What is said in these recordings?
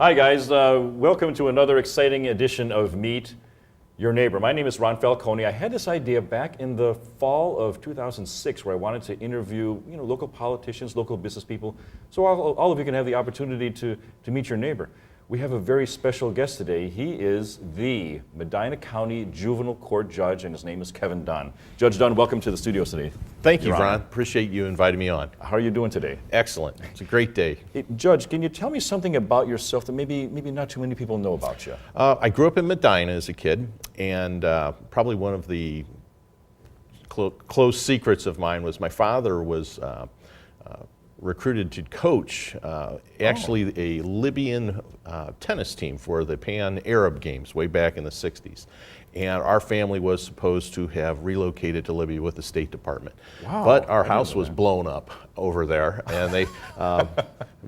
Hi guys, welcome to another exciting edition of Meet Your Neighbor. My name is Ron Falconi. I had this idea back in the fall of 2006 where I wanted to interview local politicians, local business people, so all of you can have the opportunity to meet your neighbor. We have a very special guest today. He is the Medina County Juvenile Court Judge, and his name is Kevin Dunn. Judge Dunn, welcome to the studios today. Thank you, Ron. Appreciate you inviting me on. How are you doing today? Excellent. It's a great day. Hey, Judge, can you tell me something about yourself that maybe not too many people know about you? I grew up in Medina as a kid, and probably one of the close secrets of mine was my father was recruited to coach actually a Libyan tennis team for the Pan-Arab Games way back in the 60s. And our family was supposed to have relocated to Libya with the State Department. Wow. But our house was blown up over there, and they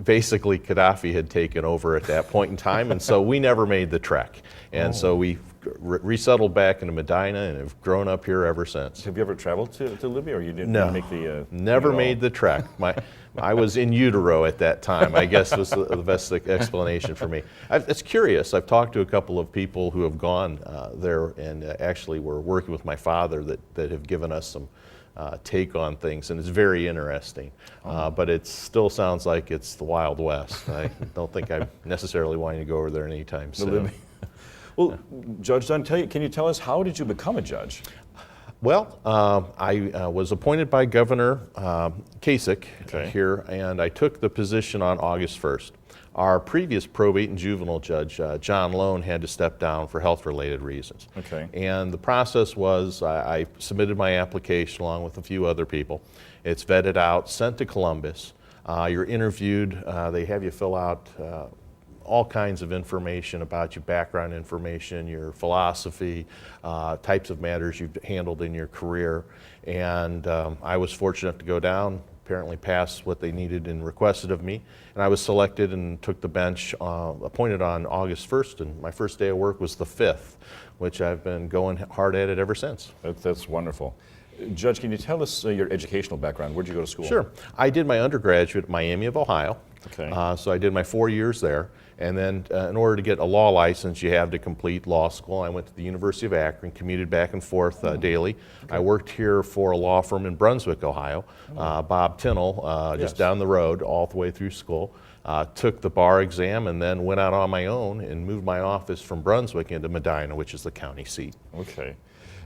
basically Gaddafi had taken over at that point in time, and so we never made the trek. And so we resettled back into Medina and have grown up here ever since. Have you ever traveled to Libya, or you didn't No, make the never made the trek. I was in utero at that time, I guess was the best explanation for me. It's curious. I've talked to a couple of people who have gone there and actually were working with my father that have given us some take on things, and it's very interesting. But it still sounds like it's the Wild West. I don't think I'm necessarily wanting to go over there anytime soon. Well, Judge Dunn, can you tell us, how did you become a judge? Well, I was appointed by Governor Kasich here, and I took the position on August 1st. Our previous probate and juvenile judge, John Lone, had to step down for health-related reasons. And the process was I submitted my application along with a few other people. It's vetted out, sent to Columbus. You're interviewed. They have you fill out all kinds of information about your background information, your philosophy, types of matters you've handled in your career. And I was fortunate enough to go down, apparently pass what they needed and requested of me. And I was selected and took the bench, appointed on August 1st, and my first day of work was the 5th, which I've been going hard at it ever since. That's wonderful. Judge, can you tell us your educational background? Where'd you go to school? Sure. I did my undergraduate at Miami of Ohio. So I did my 4 years there. And then in order to get a law license, you have to complete law school. I went to the University of Akron, commuted back and forth daily. I worked here for a law firm in Brunswick, Ohio, Bob Tinnell, just down the road all the way through school. Took the bar exam and then went out on my own and moved my office from Brunswick into Medina, which is the county seat. Okay.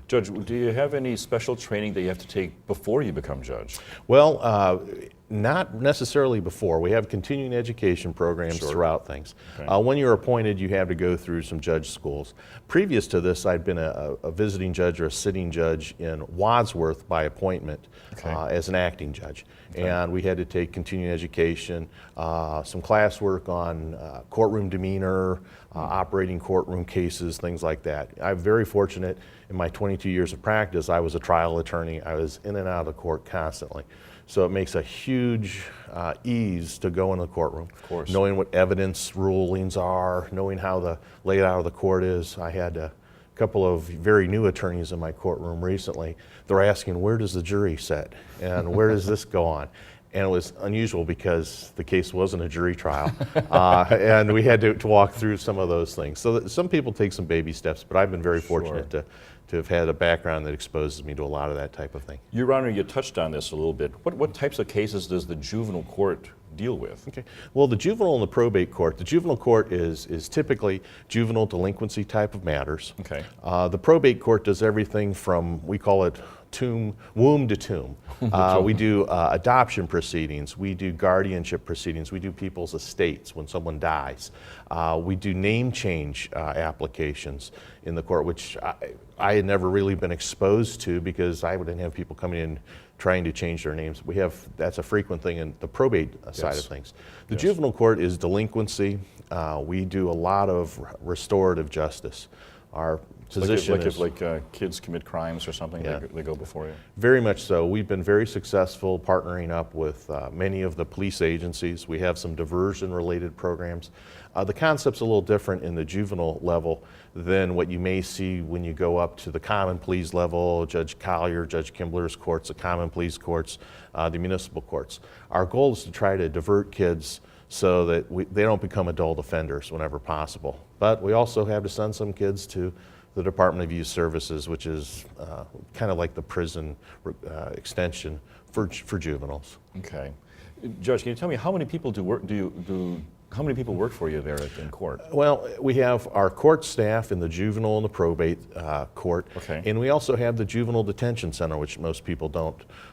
Judge, do you have any special training that you have to take before you become judge? Well, not necessarily before. We have continuing education programs throughout things. When you're appointed, you have to go through some judge schools. Previous to this, I'd been a visiting judge or a sitting judge in Wadsworth by appointment as an acting judge. And we had to take continuing education, some classwork on courtroom demeanor, operating courtroom cases, things like that. I'm very fortunate in my 22 years of practice. I was a trial attorney. I was in and out of the court constantly. So it makes a huge ease to go in the courtroom, knowing what evidence rulings are, knowing how the layout of the court is. I had a couple of very new attorneys in my courtroom recently. They're asking, where does the jury sit and where does this go on? And it was unusual because the case wasn't a jury trial, and we had to walk through some of those things. So some people take some baby steps, but I've been very fortunate to have had a background that exposes me to a lot of that type of thing. Your Honor, you touched on this a little bit. What types of cases does the juvenile court deal with? Well, the juvenile and the probate court, the juvenile court is typically juvenile delinquency type of matters. The probate court does everything from, we call it womb to tomb. We do adoption proceedings, we do guardianship proceedings, we do people's estates when someone dies. We do name change applications in the court, which I had never really been exposed to because I wouldn't have people coming in trying to change their names. That's a frequent thing in the probate side of things. The juvenile court is delinquency. We do a lot of restorative justice. Our position is like kids commit crimes or something, they go before you? Very much so. We've been very successful partnering up with many of the police agencies. We have some diversion-related programs. The concept's a little different in the juvenile level than what you may see when you go up to the common pleas level, Judge Collier, Judge Kimbler's courts, the common pleas courts, the municipal courts. Our goal is to try to divert kids so that they don't become adult offenders whenever possible. But we also have to send some kids to the Department of Youth Services, which is kind of like the prison extension for juveniles. Okay. Judge, can you tell me how many people how many people work for you there in court? Well, we have our court staff in the juvenile and the probate court, Okay. and we also have the juvenile detention center, which most people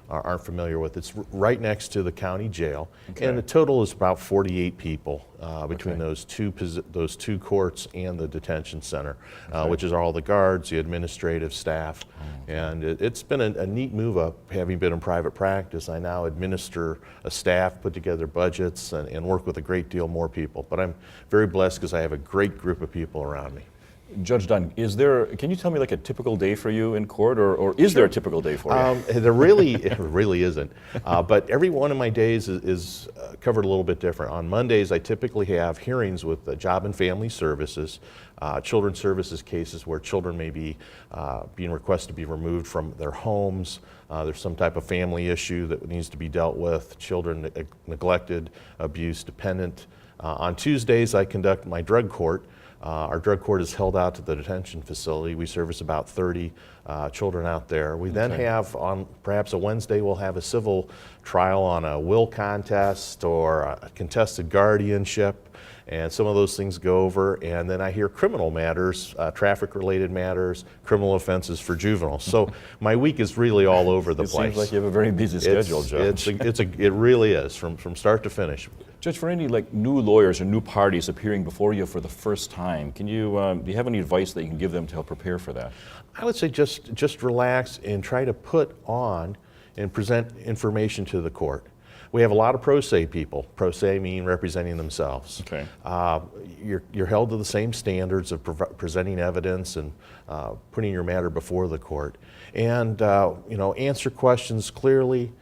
aren't familiar with. It's right next to the county jail, Okay. and the total is about 48 people between Okay. those two courts and the detention center, Okay. which is all the guards, the administrative staff, and it's been a neat move up. Having been in private practice, I now administer a staff, put together budgets, and work with a great deal more people. But I'm very blessed because I have a great group of people around me. Judge Dunn, can you tell me like a typical day for you in court, or is there a typical day for you? It really isn't. But every one of my days is covered a little bit different. On Mondays, I typically have hearings with the Job and Family Services, children's services cases where children may be being requested to be removed from their homes. There's some type of family issue that needs to be dealt with, children neglected, abused, dependent. On Tuesdays, I conduct my drug court. Our drug court is held out to the detention facility. We service about 30 children out there. We then have, on perhaps a Wednesday, we'll have a civil trial on a will contest or a contested guardianship, and some of those things go over. And then I hear criminal matters, traffic-related matters, criminal offenses for juveniles. So my week is really all over the place. It seems like you have a very busy schedule, Judge. It really is, from start to finish. Judge, for any like new lawyers or new parties appearing before you for the first time, do you have any advice that you can give them to help prepare for that? I would say just relax and try to put on and present information to the court. We have a lot of pro se people. Pro se mean representing themselves. Okay. You're held to the same standards of presenting evidence and putting your matter before the court, and answer questions clearly.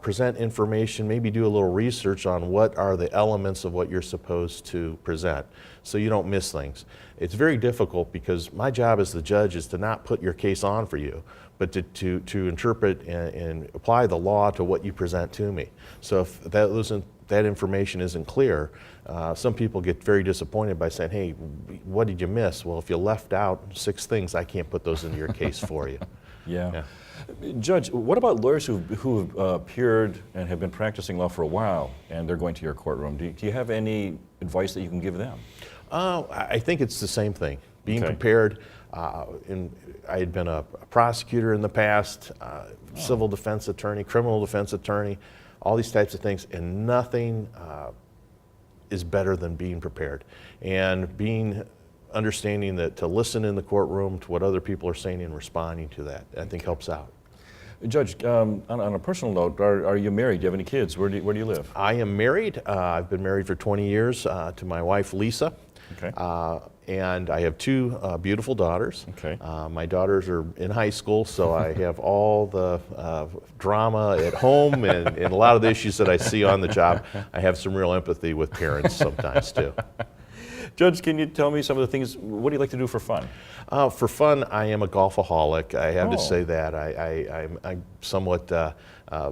Present information, maybe do a little research on what are the elements of what you're supposed to present so you don't miss things. It's very difficult because my job as the judge is to not put your case on for you, but to interpret and apply the law to what you present to me. So if that information isn't clear, some people get very disappointed by saying, hey, what did you miss? Well, if you left out 6 things, I can't put those into your case for you. Yeah. Judge, what about lawyers who have appeared and have been practicing law for a while and they're going to your courtroom? Do you have any advice that you can give them? I think it's the same thing. Being Okay. prepared. I had been a prosecutor in the past, civil defense attorney, criminal defense attorney, all these types of things, and nothing is better than being prepared and understanding that to listen in the courtroom to what other people are saying and responding to that, I think helps out. Judge, on a personal note, are you married? Do you have any kids? Where do you live? I am married. I've been married for 20 years to my wife, Lisa. Okay. And I have 2 beautiful daughters. Okay. My daughters are in high school, so I have all the drama at home and a lot of the issues that I see on the job. I have some real empathy with parents sometimes too. Judge, can you tell me some of the things, what do you like to do for fun? For fun, I am a golfaholic. I have to Oh. say that. I'm somewhat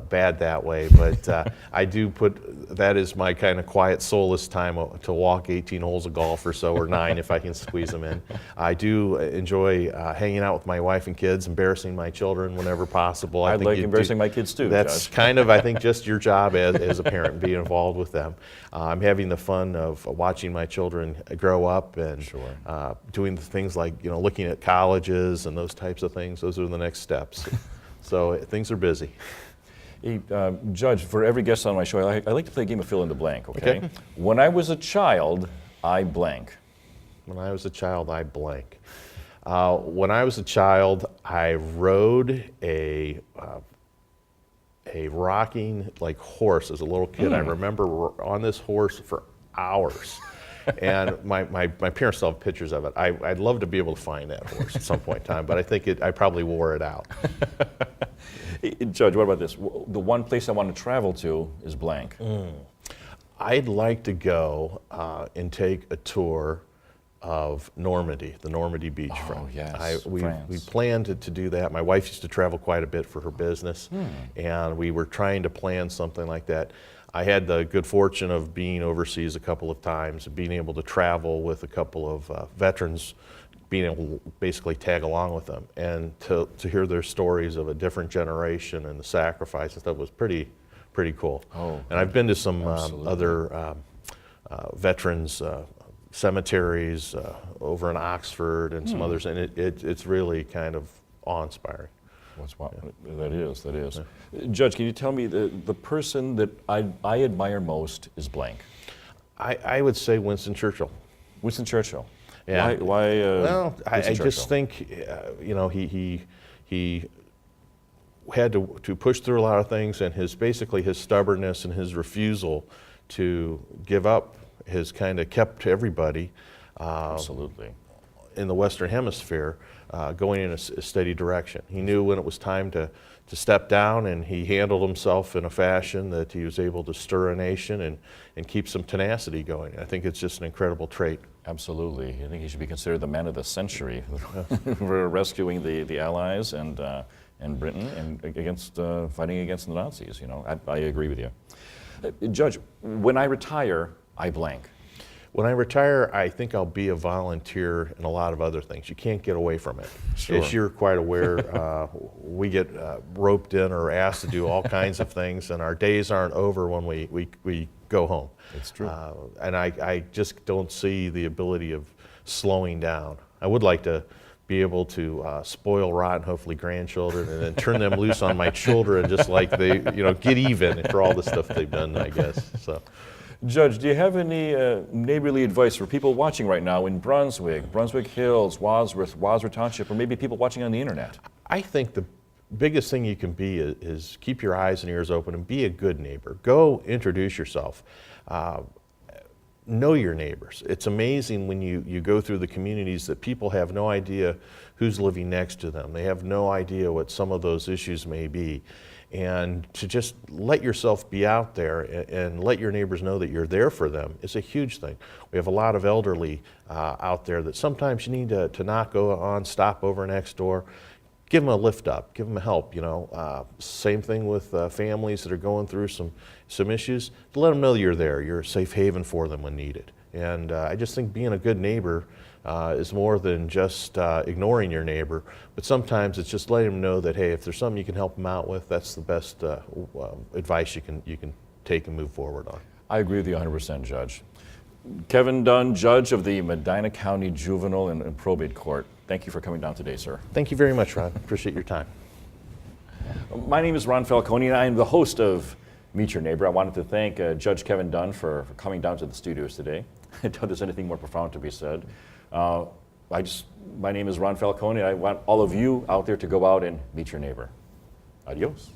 bad that way, but I do that is my kind of quiet, soulless time to walk 18 holes of golf or so, or 9 if I can squeeze them in. I do enjoy hanging out with my wife and kids, embarrassing my children whenever possible. I'd like embarrassing my kids too, That's Judge. kind of, I think, just your job as a parent, being involved with them. I'm having the fun of watching my children grow up and Sure. doing things like, looking at colleges and those types of things. Those are the next steps. So things are busy. Hey, Judge, for every guest on my show, I like to play a game of fill in the blank, okay? Okay. When I was a child, I blank. When I was a child, I blank. When I was a child, I rode a rocking horse as a little kid. I remember on this horse for hours. And my parents still have pictures of it. I'd love to be able to find that horse at some point in time, but I think I probably wore it out. Hey, Judge, what about this? The one place I want to travel to is blank. I'd like to go and take a tour of Normandy, the Normandy beachfront. Oh, yes, We France. planned to do that. My wife used to travel quite a bit for her business, and we were trying to plan something like that. I had the good fortune of being overseas a couple of times, being able to travel with a couple of veterans, being able to basically tag along with them, and to hear their stories of a different generation and the sacrifices. That was pretty cool. Oh, and I've been to some absolutely. other veterans cemeteries over in Oxford and some others, and it's really kind of awe-inspiring. That is. Judge, can you tell me the person that I admire most is blank? I would say Winston Churchill. Winston Churchill. Yeah. Why well, I Churchill? just think, he had to push through a lot of things, and basically his stubbornness and his refusal to give up has kind of kept everybody Absolutely. in the Western Hemisphere going in a steady direction. He knew when it was time to step down, and he handled himself in a fashion that he was able to stir a nation and keep some tenacity going. I think it's just an incredible trait. Absolutely. I think he should be considered the man of the century for rescuing the Allies and Britain and fighting against the Nazis. You know, I agree with you. Judge, when I retire, I blank. When I retire, I think I'll be a volunteer in a lot of other things. You can't get away from it. Sure. As you're quite aware, we get roped in or asked to do all kinds of things, and our days aren't over when we go home. It's true. And I just don't see the ability of slowing down. I would like to be able to spoil rotten, hopefully, grandchildren, and then turn them loose on my children, just like they, get even for all the stuff they've done, I guess. So. Judge, do you have any neighborly advice for people watching right now in Brunswick, Brunswick Hills, Wadsworth Township, or maybe people watching on the internet? I think the biggest thing you can be is keep your eyes and ears open and be a good neighbor. Go introduce yourself. Know your neighbors. It's amazing when you go through the communities that people have no idea who's living next to them. They have no idea what some of those issues may be. And to just let yourself be out there and let your neighbors know that you're there for them is a huge thing. We have a lot of elderly out there that sometimes you need to not go on, stop over next door. Give them a lift up, give them a help, Same thing with families that are going through some issues. To let them know you're there, you're a safe haven for them when needed. And I just think being a good neighbor is more than just ignoring your neighbor, but sometimes it's just letting them know that, hey, if there's something you can help them out with, that's the best advice you can take and move forward on. I agree with you 100%, Judge. Kevin Dunn, Judge of the Medina County Juvenile and Probate Court. Thank you for coming down today, sir. Thank you very much, Ron. Appreciate your time. My name is Ron Falconi, and I am the host of Meet Your Neighbor. I wanted to thank Judge Kevin Dunn for coming down to the studios today. I doubt there's anything more profound to be said. My name is Ron Falconi. I want all of you out there to go out and meet your neighbor. Adios.